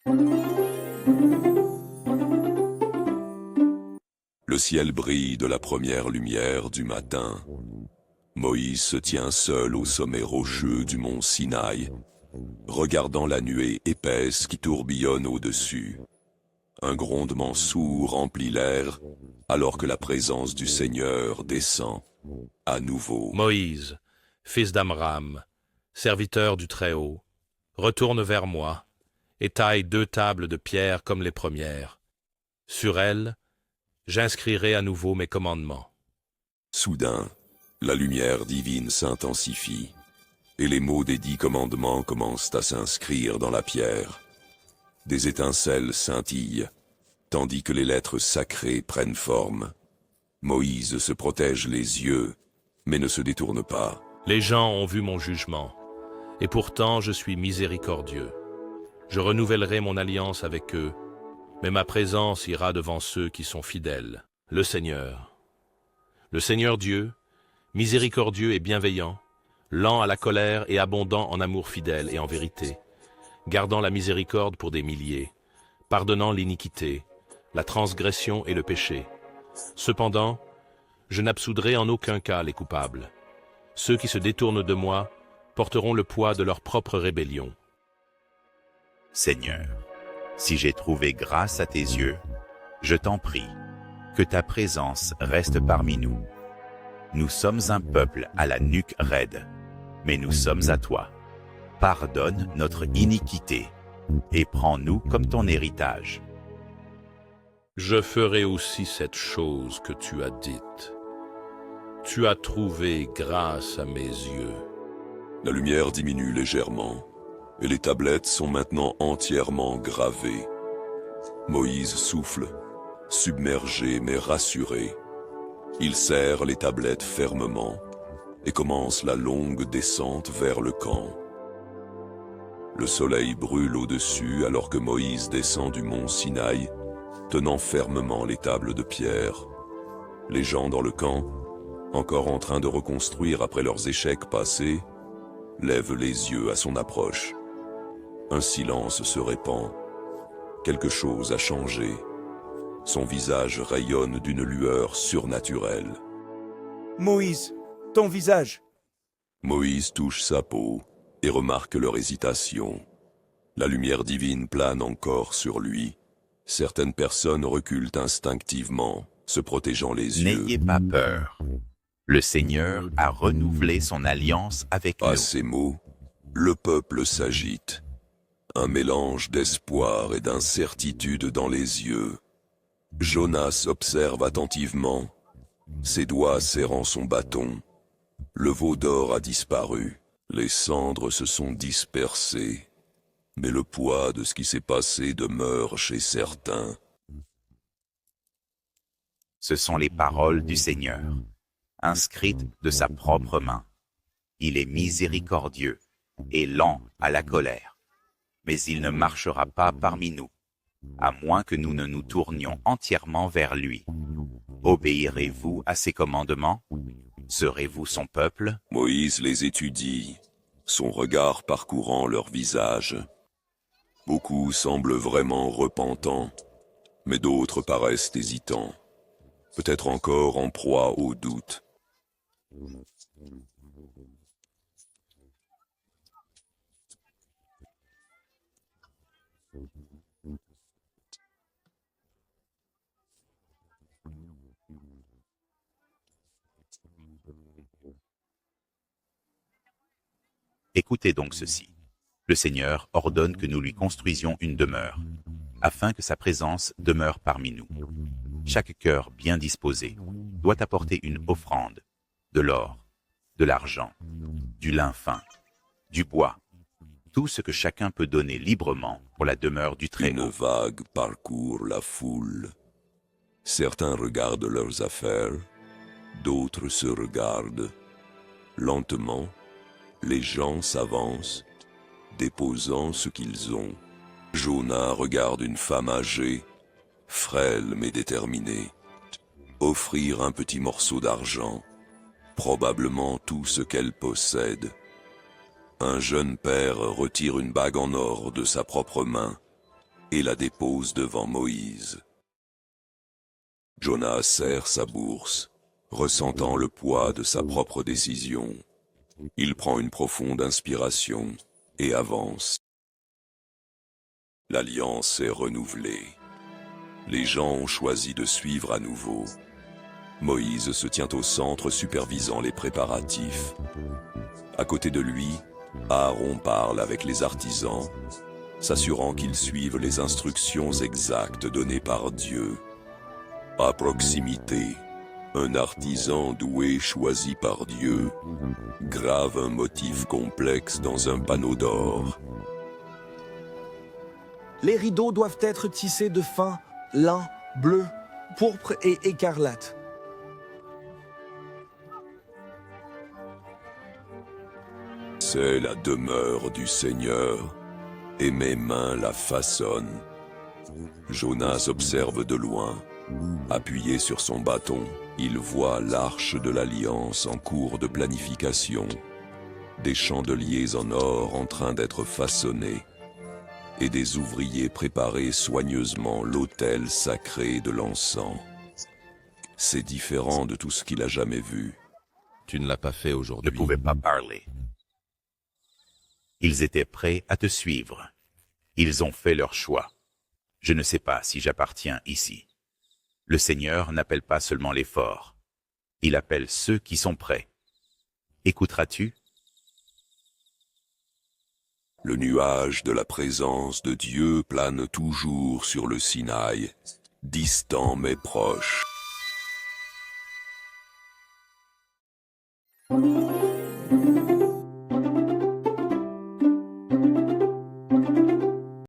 Le ciel brille de la première lumière du matin. Moïse se tient seul au sommet rocheux du mont Sinaï, regardant la nuée épaisse qui tourbillonne au-dessus. Un grondement sourd remplit l'air, alors que la présence du Seigneur descend, à nouveau. Moïse, fils d'Amram, serviteur du Très-Haut, retourne vers moi et taille 2 tables de pierre comme les premières. Sur elles, j'inscrirai à nouveau mes commandements. Soudain, la lumière divine s'intensifie, et les mots des 10 commandements commencent à s'inscrire dans la pierre. Des étincelles scintillent, tandis que les lettres sacrées prennent forme. Moïse se protège les yeux, mais ne se détourne pas. Les gens ont vu mon jugement, et pourtant je suis miséricordieux. Je renouvellerai mon alliance avec eux, mais ma présence ira devant ceux qui sont fidèles. Le Seigneur Dieu, miséricordieux et bienveillant, lent à la colère et abondant en amour fidèle et en vérité, gardant la miséricorde pour des milliers, pardonnant l'iniquité, la transgression et le péché. Cependant, je n'absoudrai en aucun cas les coupables. Ceux qui se détournent de moi porteront le poids de leur propre rébellion. Seigneur, si j'ai trouvé grâce à tes yeux, je t'en prie, que ta présence reste parmi nous. Nous sommes un peuple à la nuque raide, mais nous sommes à toi. Pardonne notre iniquité et prends-nous comme ton héritage. Je ferai aussi cette chose que tu as dite. Tu as trouvé grâce à mes yeux. La lumière diminue légèrement, et les tablettes sont maintenant entièrement gravées. Moïse souffle, submergé mais rassuré. Il serre les tablettes fermement et commence la longue descente vers le camp. Le soleil brûle au-dessus alors que Moïse descend du mont Sinaï, tenant fermement les tables de pierre. Les gens dans le camp, encore en train de reconstruire après leurs échecs passés, lèvent les yeux à son approche. Un silence se répand. Quelque chose a changé. Son visage rayonne d'une lueur surnaturelle. Moïse, ton visage. Moïse touche sa peau et remarque leur hésitation. La lumière divine plane encore sur lui. Certaines personnes reculent instinctivement, se protégeant les yeux. N'ayez pas peur. Le Seigneur a renouvelé son alliance avec nous. À ces mots, le peuple s'agite. Un mélange d'espoir et d'incertitude dans les yeux. Jonas observe attentivement, ses doigts serrant son bâton. Le veau d'or a disparu, les cendres se sont dispersées, mais le poids de ce qui s'est passé demeure chez certains. Ce sont les paroles du Seigneur, inscrites de sa propre main. Il est miséricordieux et lent à la colère, mais il ne marchera pas parmi nous, à moins que nous ne nous tournions entièrement vers lui. Obéirez-vous à ses commandements? Serez-vous son peuple? Moïse les étudie, son regard parcourant leur visage. Beaucoup semblent vraiment repentants, mais d'autres paraissent hésitants, peut-être encore en proie au doute. Écoutez donc ceci. Le Seigneur ordonne que nous lui construisions une demeure, afin que sa présence demeure parmi nous. Chaque cœur bien disposé doit apporter une offrande, de l'or, de l'argent, du lin fin, du bois, tout ce que chacun peut donner librement pour la demeure du Une Très-Haut. vague parcourt la foule. Certains regardent leurs affaires, d'autres se regardent. Lentement, les gens s'avancent, déposant ce qu'ils ont. Jonas regarde une femme âgée, frêle mais déterminée, offrir un petit morceau d'argent, probablement tout ce qu'elle possède. Un jeune père retire une bague en or de sa propre main. et la dépose devant Moïse. Jonas serre sa bourse, ressentant le poids de sa propre décision. Il prend une profonde inspiration et avance. L'alliance est renouvelée. Les gens ont choisi de suivre à nouveau. Moïse se tient au centre supervisant les préparatifs. À côté de lui, Aaron parle avec les artisans, s'assurant qu'ils suivent les instructions exactes données par Dieu. À proximité, un artisan doué choisi par Dieu grave un motif complexe dans un panneau d'or. Les rideaux doivent être tissés de fin lin, bleu, pourpre et écarlate. C'est la demeure du Seigneur, et mes mains la façonnent. Jonas observe de loin. Appuyé sur son bâton, il voit l'arche de l'Alliance en cours de planification, des chandeliers en or en train d'être façonnés, et des ouvriers préparer soigneusement l'autel sacré de l'encens. C'est différent de tout ce qu'il a jamais vu. Tu ne l'as pas fait Ne aujourd'hui. pouvaient pas parler. Ils étaient prêts à te suivre. Ils ont fait leur choix. Je ne sais pas si j'appartiens ici. Le Seigneur n'appelle pas seulement les forts. Il appelle ceux qui sont prêts. Écouteras-tu? Le nuage de la présence de Dieu plane toujours sur le Sinaï, distant mais proche.